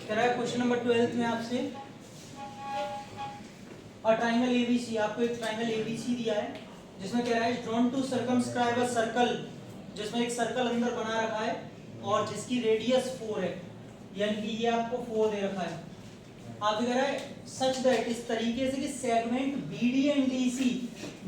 कह रहा है क्वेश्चन नंबर 12 में आपसे और ट्राइंगल एबीसी, आपको एक ट्राइंगल एबीसी दिया है जिसमें कह रहा है drawn to circumscribe a circle, जिसमें एक सर्कल अंदर बना रखा है और जिसकी रेडियस 4 है, यानी कि ये आपको 4 दे रखा है। आप कह रहा है सच दैट, इस तरीके से कि segment BD and DC,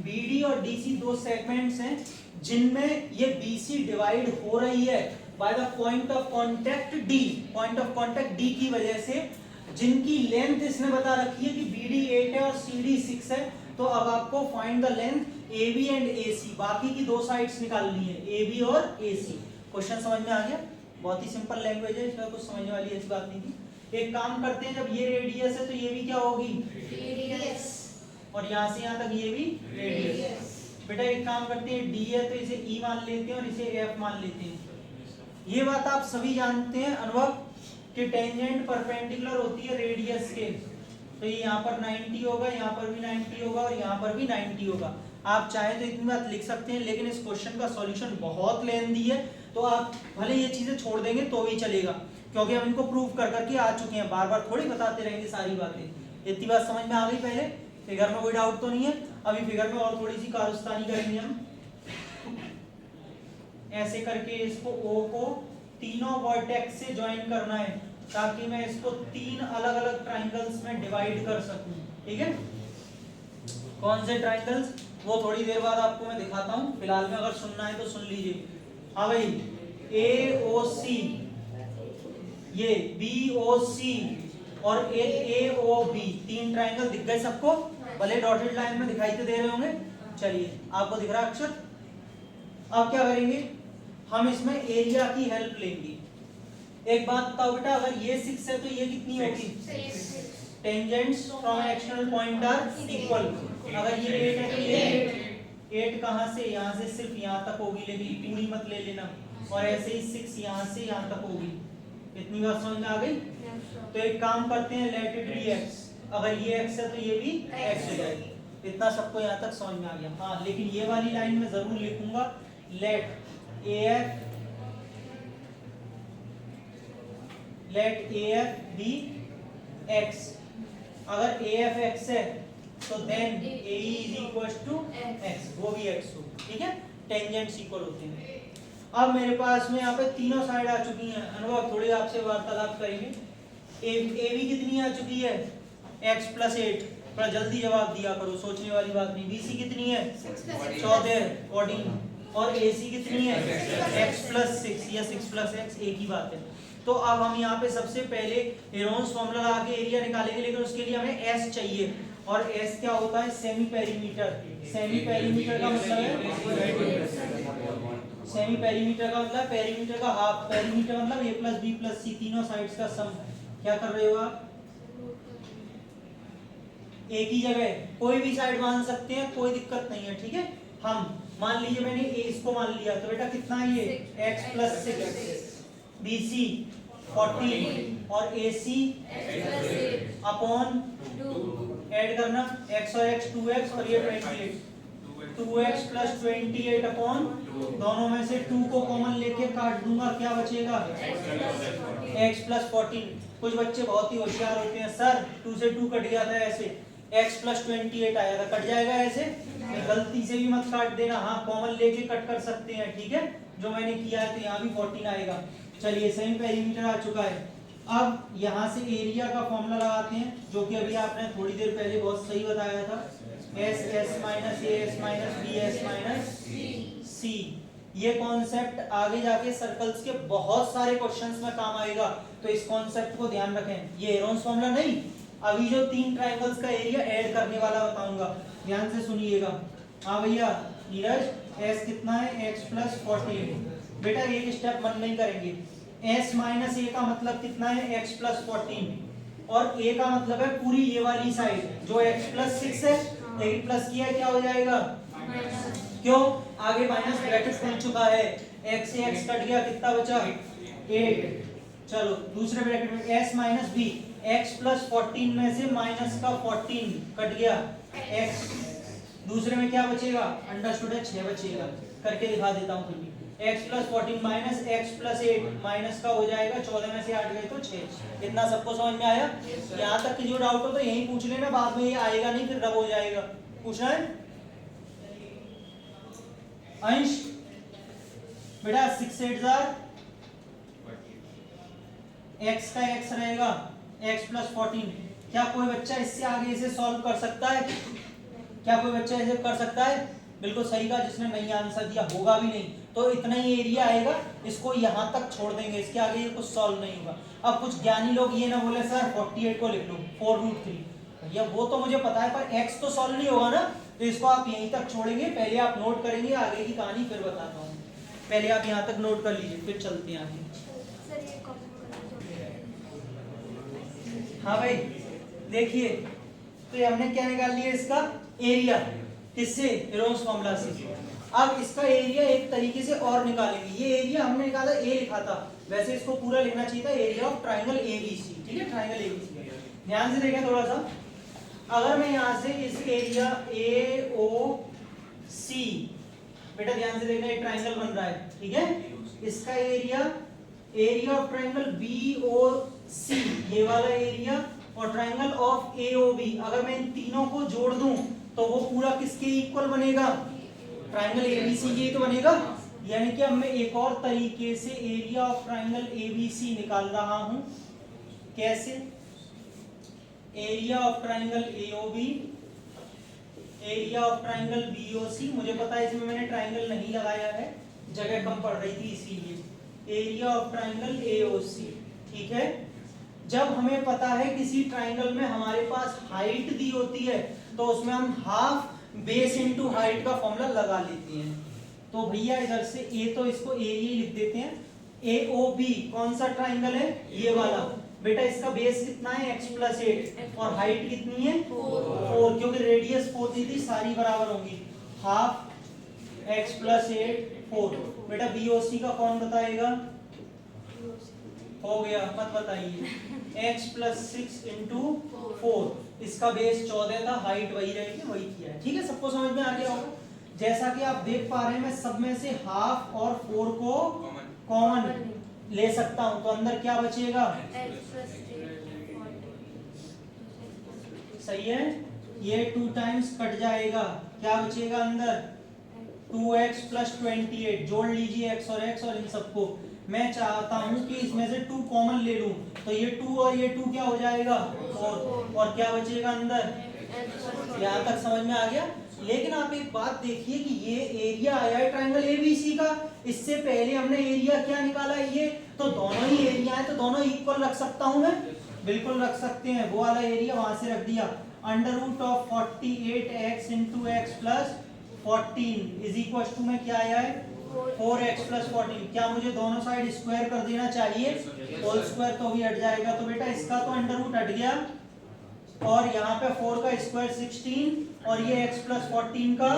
BD और डीसी दो सेगमेंट्स हैं जिनमें ये बीसी डिवाइड हो रही है by the point of contact D, point of contact D की वजह से, जिनकी लेंथ इसने बता रखी है कि बीडी 8 है और सीडी 6 है। तो अब आपको find the length AB and AC, बाकी की दो साइड्स निकालनी है, एबी और एसी। क्वेश्चन समझ में आ गया? बहुत ही सिंपल लैंग्वेज है, इसमें कुछ समझने वाली ऐसी बात नहीं थी। एक काम करते हैं, जब ये रेडियस है तो ये भी क्या होगी, रेडियस, और यहाँ से यहाँ तक ये भी रेडियस। बेटा एक काम करते हैं, डी है तो इसे ई मान लेते हैं और इसे एफ मान लेते हैं। ये बात आप सभी जानते हैं अनुभव कि टेंजेंट परपेंडिकुलर होती है रेडियस के, तो ये यहाँ पर 90 होगा, यहाँ पर भी 90 होगा और यहाँ पर भी 90 होगा। आप चाहे तो इतनी बात लिख सकते हैं, लेकिन इस क्वेश्चन का सॉल्यूशन बहुत लेंथी है, तो आप भले ये चीजें छोड़ देंगे तो भी चलेगा, क्योंकि हम इनको प्रूव कर करके आ चुके हैं, बार बार थोड़ी बताते रहेंगे सारी बातें। इतनी बात समझ में आ गई? पहले फिगर में कोई डाउट तो नहीं है? अभी फिगर में और थोड़ी सी कारस्तानी करेंगे हम। ऐसे करके इसको O को तीनों वर्टेक्स से ज्वाइन करना है ताकि मैं इसको तीन अलग अलग ट्राइंगल्स में डिवाइड कर सकूं। ठीक है, कौन से ट्राइंगल्स वो थोड़ी देर बाद आपको मैं दिखाता हूं, फिलहाल में अगर सुनना है तो सुन लीजिए। हाँ भाई, AOC, ये BOC और एक AOB, तीन ट्राइंगल दिख गए सबको? भले डॉटेड लाइन में दिखाई तो दे रहे होंगे। चलिए, आपको दिख रहा अक्षर? अब क्या करेंगे, हम इसमें एरिया की हेल्प लेंगे। एक बात बताओ बेटा, अगर ये 6 है तो ये कितनी होगी? Tangents from external point are equal. अगर ये 8 है तो ये 8 कहां से? यहाँ से सिर्फ यहाँ तक होगी, लेकिन पूरी मत ले लेना। और ऐसे ही 6 यहाँ से यहाँ तक होगी। इतनी बात समझ में आ गई? तो एक काम करते हैं, लेट इट बी x, अगर ये x है तो ये भी x हो जाएगी। इतना सबको यहाँ तक समझ में आ गया? हाँ, लेकिन ये वाली लाइन में जरूर लिखूंगा, लेट AF be x। अगर AF x है तो then AE is equals to x, वो भी x हो। ठीक है, टेंजेंट्स इक्वल होते हैं। अब मेरे पास में यहाँ पे तीनों साइड आ चुकी हैं। अनुभव थोड़ी आपसे वार्तालाप करेंगे। AB कितनी आ चुकी है? x plus 8। थोड़ा जल्दी जवाब दिया करो, सोचने वाली बात नहीं। BC कितनी है? 14। और AC कितनी है? x plus 6 या 6 plus x, एक ही बात है। तो अब हम यहाँ पे सबसे पहले हेरोन्स फॉर्मूला लगा के एरिया निकालेंगे, लेकिन उसके लिए हमें S चाहिए, और S क्या होता है? Semi perimeter. सेमी पेरीमीटर का मतलब है, सेमी पेरीमीटर का मतलब पेरीमीटर का हाफ, पेरीमीटर मतलब A plus B plus C, तीनों साइड्स का सम। क्या कर रहे हो आप? एक ही जगह कोई भी साइड मान सकते हैं, कोई दिक्कत नहीं है। ठीक है, हम मान लीजिए मैंने A इसको मान लिया, तो बेटा कितना है ये? x plus 6, BC 14 और AC अपॉन ऐड करना, x और x 2x और ये 28, 2x plus 28 अपॉन, दोनों में से 2 को कॉमन लेके काट दूंगा, क्या बचेगा? x plus 14। कुछ बच्चे बहुत ही होशियार होते हैं, सर 2 से 2 कट गया था, ऐसे x plus 28 आया था, कट जाएगा ऐसे? गलती से भी मत काट देना, हाँ कॉमन लेके कट कर सकते हैं। ठीक है, जो मैंने किया है, तो यहाँ भी 14 आएगा। चलिए, सेमी पेरीमीटर आ चुका है। अब यहाँ से एरिया का फॉर्मूला लगाते हैं, जो कि अभी आपने थोड़ी देर पहले बहुत सही बताया था, SS minus AS minus BS minus C। ये कॉन्सेप्ट आगे जाके सर्कल्स के बहुत सारे क्वेश्चंस में काम आएगा, तो इस कॉन्सेप्ट को ध्यान रखें। ये हेरोन्स फॉर्मूला नहीं, अभी जो तीन ट्राइंगल्स का एरिया ऐड करने वाला बताऊंगा, ध्यान से सुनिएगा। हाँ भैया नीरज, S कितना है? x plus 14। बेटा एक स्टेप मन नहीं करेंगे, S minus A का मतलब कितना है? x plus 14, और A का मतलब है पूरी ये वाली साइड जो x plus 6 है, लेकिन प्लस किया क्या हो जाएगा? क्यों? आगे माइनस ब्रैकेट खुल चुका है, x से x कट गया, कितना बचा? 8। चलो दूसरे ब्रैकेट में S minus B, x plus 14 में से माइनस का 14 कट गया, x दूसरे में क्या बचेगा? अंडरस्टूड है 6 बचेगा। करके दिखा देता हूँ फिर भी। x plus 14 minus x plus 8 minus का हो जाएगा 14 में से 8 गए तो 6। इतना सबको समझ में आया? यहाँ तक की जो डाउट हो तो यही पूछ लेना, बाद में ये आएगा नहीं फिर रब हो जाएगा। पूछना है अंश बेटा 6 8 x का x रहेगा x प्लस 14। क्या कोई बच्चा इससे आगे इसे सॉल्व कर सकता है? क्या कोई बच्चा इसे कर सकता है? बिल्कुल सही कहा, जिसने नहीं आंसर दिया होगा भी नहीं। तो इतना ही एरिया आएगा, इसको यहाँ तक छोड़ देंगे, इसके आगे ये कुछ सॉल्व नहीं होगा। अब कुछ ज्ञानी लोग ये ना बोले सर 48 को लिख लो 4√3, भैया वो तो मुझे पता है पर x तो सॉल्व नहीं होगा ना, तो इसको आप यहीं तक छोड़ेंगे। पहले आप नोट करेंगे, आगे की कहानी फिर बताता हूँ। पहले आप यहाँ तक नोट कर लीजिए फिर चलते हैं आगे। हाँ भाई देखिए, तो ये हमने क्या निकाल लिया इसका एरिया, किससे? हेरोल्ड्स फॉर्मूला से। अब इसका एरिया एक तरीके से और निकालेंगे। ये एरिया हमने निकाला ए लिखा था, वैसे इसको पूरा लिखना चाहिए था एरिया ऑफ ट्राइंगल एबीसी। ठीक है, ट्राइंगल एबीसी। ध्यान से देखें थोड़ा सा, अगर मैं यहाँ से इस एरिया ए ओ सी, बेटा ध्यान से देखना एक ट्राइंगल बन रहा है, ठीक है, इसका area of triangle B O C, ये वाला एरिया, और triangle of A O B, अगर मैं इन तीनों को जोड़ दूं तो वो पूरा किसके इक्वल बनेगा? ट्राइंगल एबीसी के तो बनेगा। यानी कि अब मैं एक और तरीके से एरिया ऑफ ट्राइंगल एबीसी निकाल रहा हूं। कैसे? Area of triangle AOB, area of triangle BOC. मुझे पता है इसमें मैंने ट्राइंगल नहीं लगाया है, जगह कम पड़ रही थी इसीलिए। एरिया ऑफ ट्राइंगल एओसी, ठीक है। जब हमें पता है किसी ट्राइंगल में हमारे पास हाइट दी होती है तो उसमें हम हाफ बेस इनटू हाइट का फॉर्मूला लगा लेते हैं। तो भैया इधर से ए, तो इसको एरिया लिख देते हैं। एओबी कौन सा ट्राइंगल है? ये वाला। बेटा इसका बेस कितना है? x प्लस 8, और हाइट कितनी है? 4, क्योंकि रेडियस 4 दी थी, सारी बराबर होंगी। Half x plus 8 4। बेटा बीओसी का कौन बताएगा? हो गया, मत बताइए। x प्लस 6 इंटू 4, इसका बेस 14 था, हाइट वही रहेगी, वही किया है। ठीक है, सबको समझ में आ गया होगा। जैसा कि आप देख पा रहे हैं, मैं सब में से हाफ और 4 को कॉमन ले सकता हूं, तो अंदर क्या बचेगा? सही है, ये 2 टाइम्स कट जाएगा, क्या बचेगा अंदर? 2x plus 28। जोड़ लीजिए x और इन सबको। मैं चाहता हूं कि इसमें से 2 कॉमन ले लूं, तो ये 2 और ये 2 क्या हो जाएगा? 4, और क्या बचेगा अंदर? यहाँ तक समझ में आ गया। लेकिन आप एक बात देखिए कि ये एरिया आया है ट्राइंगल एबीसी का, इससे पहले हमने एरिया क्या निकाला है? ये तो दोनों ही एरिया है, तो दोनों इक्वल रख सकता हूं मैं? बिल्कुल रख सकते हैं। वो वाला एरिया वहां से रख दिया। Under root of 48x into x plus 14 is equal to में क्या आया है? 4x plus 14। क्या मुझे दोनों साइड स्क्वायर कर देना चाहिए? होल स्क्वायर तो भी हट जाएगा, तो बेटा इसका तो अंडर रूट हट गया, और यहाँ पे 4 का स्क्वायर 16, और ये x प्लस 14 का,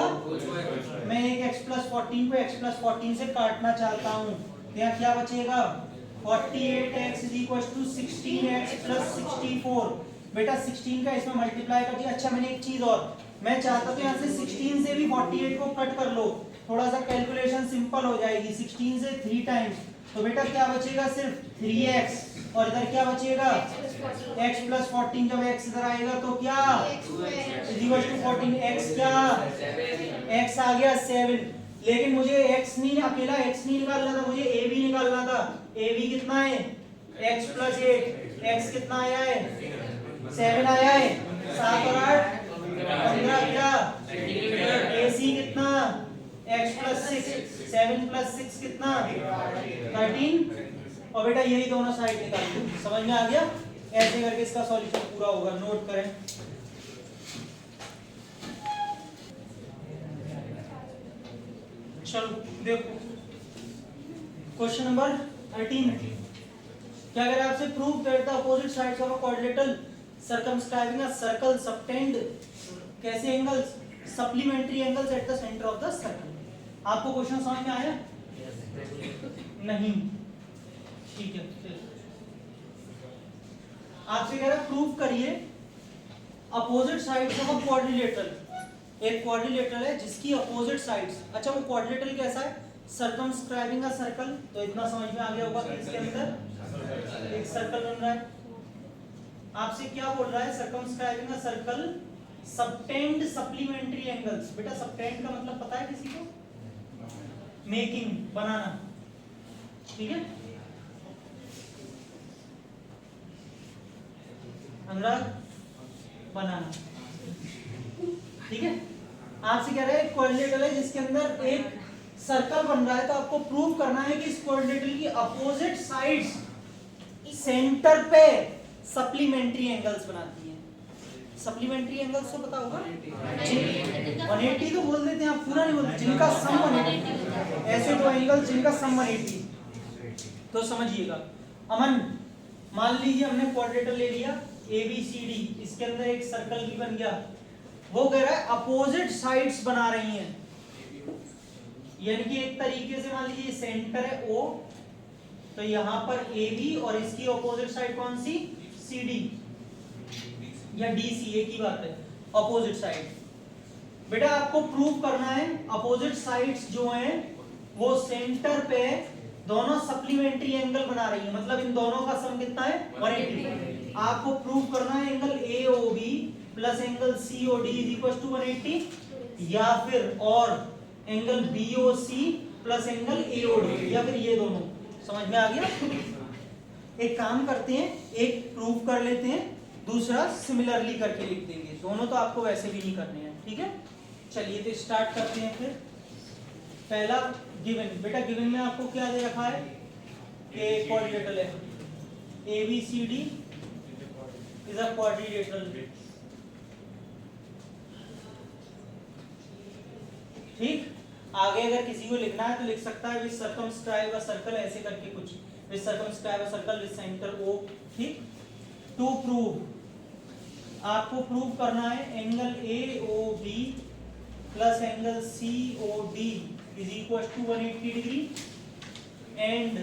मैं एक x प्लस 14 को x प्लस 14 से काटना चाहता हूँ, तो यहाँ क्या बचेगा? 48x is equal to 16x plus 64। बेटा 16 का इसमें मल्टीप्लाई कर दिया। अच्छा, मैंने एक चीज और, मैं चाहता तो यहाँ से 16 से भी 48 को कट कर लो, थोड़ा सा कैलकुलेशन सिंपल हो जाएगी। 16 से 3 टाइम्स, तो बेटा क्या बचेगा? सिर्फ 3x, और इधर क्या बचेगा? x plus 14। जब x इधर आएगा तो क्या? Is equal to 14। x क्या? x आ गया 7। लेकिन मुझे x नहीं, अकेला x नहीं निकालना था, मुझे a भी निकालना था। a भी कितना है? x plus 8। x कितना आया है? 7 आया है। 7 और 8 15। क्या? ac कितना? x plus 6। 7 प्लस 6 कितना? 13। और बेटा यही दोनों साइड निकाल लो। समझ में आ गया? ऐसे करके इसका सॉल्यूशन पूरा होगा। नोट करें। चलो देखो क्वेश्चन नंबर 13। क्या कह रहा है आपसे? Prove that the opposite sides of a quadrilateral circumscribing a circle subtend कैसे angles? Supplementary angles at the centre of the circle. आपको क्वेश्चन समझ में आया? नहीं, ठीक है। आपसे कह रहा है प्रूव करिए opposite sides of a quadrilateral. एक क्वाड्रिलेटरल है जिसकी अपोजिट साइड्स, अच्छा वो क्वाड्रिलेटरल कैसा है? सर्कमस्क्राइबिंग अ सर्कल, तो इतना समझ में आ गया होगा कि इसके अंदर एक सर्कल बन रहा है। आपसे क्या बोल रहा है, circumscribing a circle subtend supplementary angles. बेटा सबटेंड का मतलब पता है किसी को? मेकिंग, बनाना, ठीक है। अनुराग, बनाना, ठीक है। आपसे कह रहे हैं क्वाड्रिलेटरल है जिसके अंदर एक सर्कल बन रहा है, तो आपको प्रूव करना है कि इस क्वाड्रिलेटरल की अपोजिट साइड्स सेंटर पे सप्लीमेंट्री एंगल्स बनाती हैं। सप्लीमेंट्री एंगल्स तो पता होगा, 180 तो बोल देते हैं आप, पूरा नहीं बोलते, जिनका सम 180, ऐसे दो एंगल्स जिनका सम 180। तो समझिएगा अमन, मान लीजिए हमने क्वाड्रिलेटरल ले लिया ABCD, इसके अंदर एक सर्कल भी बन गया। वो कह रहा है अपोजिट साइड्स बना रही हैं, यानी कि एक तरीके से मान लीजिए सेंटर है O, तो यहां पर AB और इसकी अपोजिट साइड कौन सी, CD या DC, एक ही बात है, अपोजिट साइड। बेटा आपको प्रूव करना है अपोजिट साइड्स जो हैं वो सेंटर पे दोनों सप्लीमेंट्री एंगल बना रही है, मतलब इन दोनों का सम कितना है, 180। आपको प्रूव करना है angle AOB plus angle COD is equal to 180, या फिर और angle BOC plus angle AOD, या फिर ये दोनों। समझ में आ गया? एक काम करते हैं, एक प्रूव कर लेते हैं, दूसरा सिमिलरली करके लिख देंगे, दोनों तो आपको वैसे भी नहीं करने हैं, ठीक है। चलिए तो स्टार्ट करते हैं। फिर पहला गिवन, बेटा गिवन में आपको क्या दे रखा है कि क्वाड्रिलेटरल है, ABCD इज अ क्वाड्रिलेटरल, ठीक। आगे अगर किसी को लिखना है तो लिख सकता है विद सर्कमस्क्राइब अ सर्कल, ऐसे करके कुछ, with circumscribe a circle with centre O, ठीक। टू प्रूव, आपको प्रूव करना है angle AOB plus angle COD is equal to 180 degree and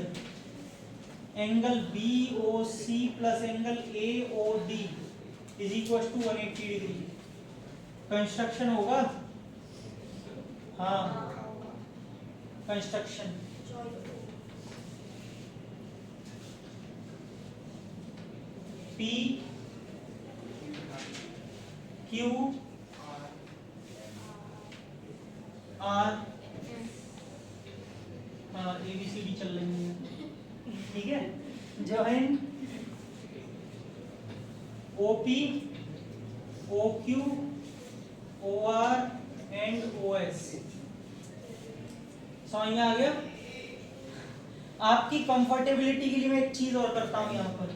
angle BOC plus angle AOD is equal to 180 degree. Construction होगा, हाँ construction. P Q R, हाँ ABCD चल रही है, ठीक है। Join OP OQ OR and OS। समझ में आ गया? आपकी कंफर्टेबिलिटी के लिए मैं एक चीज और करता हूं यहां पर,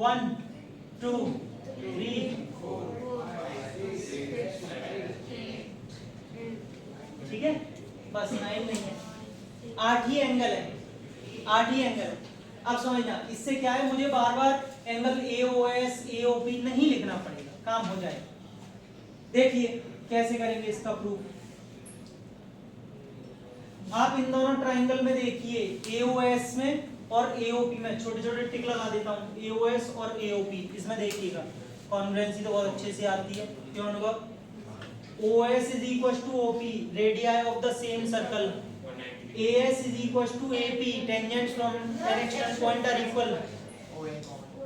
1 2 3 ठीक है, बस 9 नहीं है, 8 ही एंगल है, 8 ही एंगल है। अब समझना, इससे क्या है, मुझे बार बार एंगल AOS AOP नहीं लिखना पड़ेगा, काम हो जाएगा। देखिए कैसे करेंगे इसका प्रूफ। आप इन दोनों ट्राइंगल में देखिए, AOS में और AOP में, छोटे छोटे टिक लगा देता हूं, AOS और AOP, इसमें देखिएगा कॉन्ग्रुएंसी तो बहुत अच्छे से आती है। क्यों अनुभव? OS is equals to OP, radii of the same circle. AS is equals to AP, tangents from an external point are equal.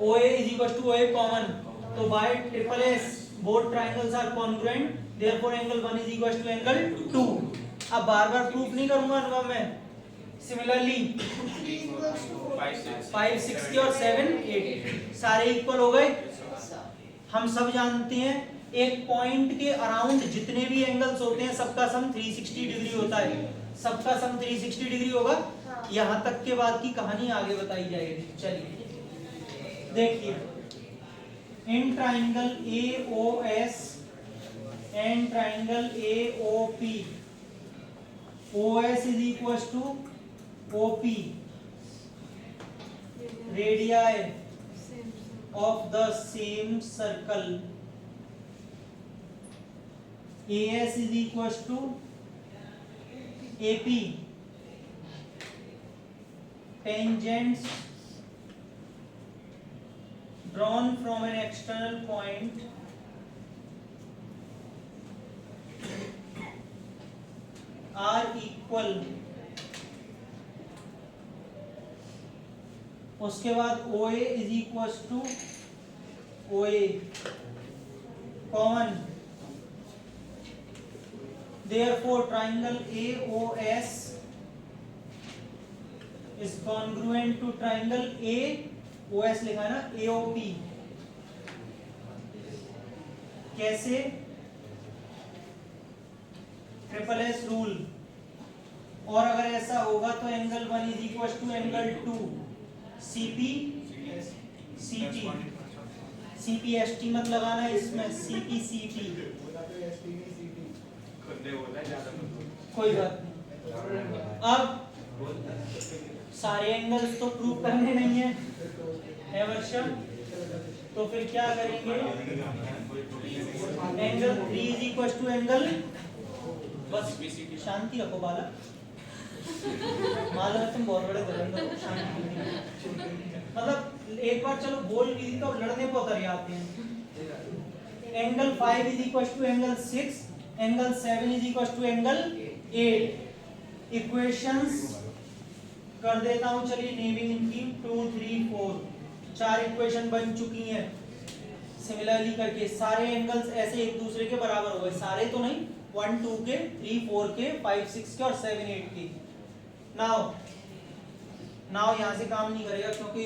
OA is equals to OA common. So by triple S, both triangles are congruent. Therefore angle 1 is equals to angle 2. अब बार बार proof नहीं करूंगा अनुभव में। Similarly 5 60 और 7 8 सारे equal हो गए। हम सब जानते हैं एक पॉइंट के अराउंड जितने भी एंगल्स होते हैं सबका सम 360 डिग्री होता है, सबका सम 360 डिग्री होगा। यहाँ तक के बाद की कहानी आगे बताई जाएगी। चलिए देखिए, in triangle AOS and triangle AOP, OS is equals to OP, radii of the same circle. AS is equals to AP, tangents drawn from an external point are equal circle, उसके बाद OA is equal to OA common, therefore triangle AOS is congruent to triangle AOS लिखा है ना AOP। कैसे? Triple S rule. और अगर ऐसा होगा तो angle 1 is equal to angle 2 CP CT, CPST मत लगाना इसमें, CPCT कोई बात नहीं। अब सारे एंगल्स तो प्रूव करने नहीं है वर्षा, तो फिर क्या करेंगे? Angle 3 is equal to angle, बस शांति रखो बालक, मालूम है तुम बहुत बड़े धुरंधर हो, शांति। मतलब एक बार चलो बोल भी तो लड़ने को उतर जाते हैं। Angle 5 is equal to angle 6, angle 7 is equal to angle 8। Equations कर देता हूं, चलिए नेमिंग इनकी 2 3 4, 4 इक्वेशन बन चुकी हैं। सिमिलरली करके सारे एंगल्स ऐसे एक दूसरे के बराबर हो गए, सारे तो नहीं, 1 2 के, 3 4 के, 5 6 के और 7 8 के। नाउ यहाँ से काम नहीं करेगा क्योंकि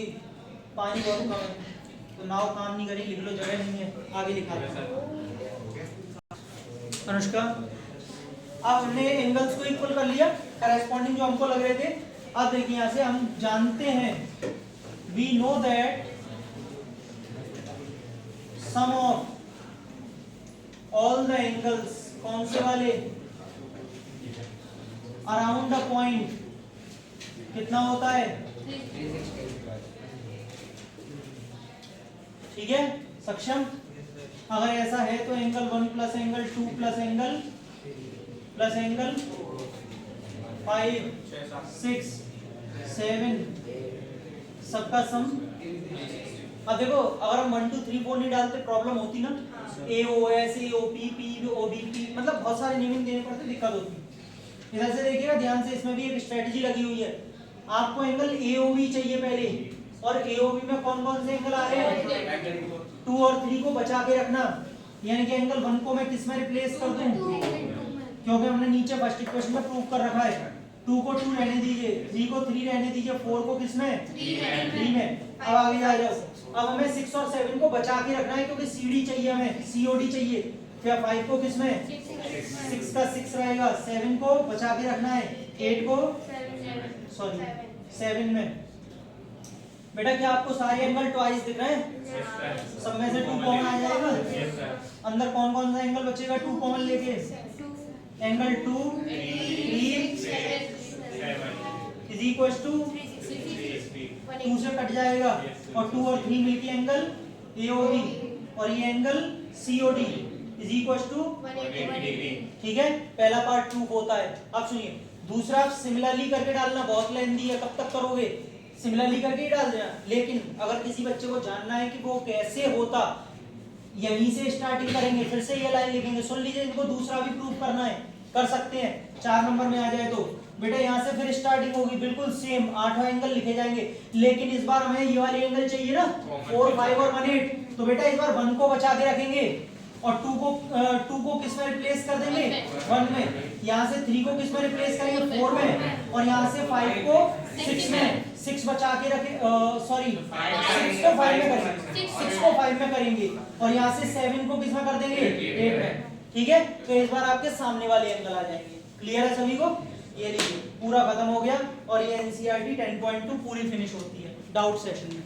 पानी बहुत कम है, तो नाउ काम नहीं करेगी, लिख लो, जगह नहीं है, आगे लिखा है। अनुष्का, अब हमने एंगल्स को इक्वल कर लिया, करेस्पॉन्डिंग जो हमको लग रहे थे। अब देखिए यहाँ से हम जानते हैं, we know that sum of all the angles, कौन से वाले? अराउंड द पॉइंट कितना होता है? ठीक है सक्षम? अगर ऐसा है तो angle 1 plus angle 2 plus angle 5 6 7 सबका सम। अब देखो अगर हम 1 2 3 4 नहीं डालते प्रॉब्लम होती ना, AOS AOP POBP, मतलब बहुत सारे नेमिंग देने पड़ते, दिक्कत होती। इधर से देखिएगा ध्यान से, इसमें भी एक स्ट्रेटजी लगी हुई है। आपको एंगल AOB चाहिए पहले, और AOB में कौन कौन से एंगल आ रहे हैं? 2 और 3 को बचा के रखना, यानी कि एंगल 1 को मैं किस में रिप्लेस कर दूं? क्योंकि हमने नीचे फर्स्ट इक्वेशन में प्रूव कर रखा है। 2 को 2 रहने दीजिए, 3 को 3 रहने दीजिए, 4 को किस में? 3 में। अब आगे आ जाओ, अब हमें 6 और 7 को बचा के रखना है क्योंकि CD चाहिए हमें, COD चाहिए। फिर 5 को किस में? 6 का 6 रहेगा, 7 को बचा के रखना है, 8 को 7 में। बेटा क्या आपको सारे एंगल ट्वाइस दिख रहे हैं? सब में से 2 कॉमन आ जाएगा। अंदर कौन कौन सा एंगल बचेगा 2 कॉमन लेके? एंगल 2 3 इज इक्वल टू 2 से कट जाएगा, और 2 और 3 मिलके एंगल AOB, और ये angle COD is equal to 180 degree. ठीक है, पहला पार्ट प्रूव होता है। अब सुनिए दूसरा, सिमिलरली करके डालना बहुत लेंथी है, कब तक करोगे? सिमिलरली करके ही डाल देना। लेकिन अगर किसी बच्चे को जानना है कि वो कैसे होता, यहीं से स्टार्टिंग करेंगे, फिर से ये लाइन लिखेंगे। सुन लीजिए, इनको दूसरा भी प्रूव करना है, कर सकते हैं। 4 नंबर में आ जाए तो बेटा यहाँ से फिर स्टार्टिंग होगी, बिल्कुल सेम 8वां एंगल लिखे जाएंगे। लेकिन इस बार हमें ये वाले एंगल चाहिए ना, 4 5 और 1 8, तो बेटा इस बार 1 को बचा के रखेंगे और 2 को किस में रिप्लेस कर देंगे? 1 में। यहाँ से 3 को किस में रिप्लेस करेंगे? 4 में। और यहाँ से 5 को 6 में। 6 बचा के रखे, सॉरी 6 को 5 में करेंगे, 6 को 5 में करेंगे, और यहाँ से 7 को किस में कर देंगे? 8 में। ठीक है, तो इस बार आपके सामने वाले एंगल आ जाएंगे। क्लियर है सभी को? ये लीजिए पूरा खत्म हो गया, और ये NCERT 10.2 पूरी फिनिश होती है डाउट सेशन में।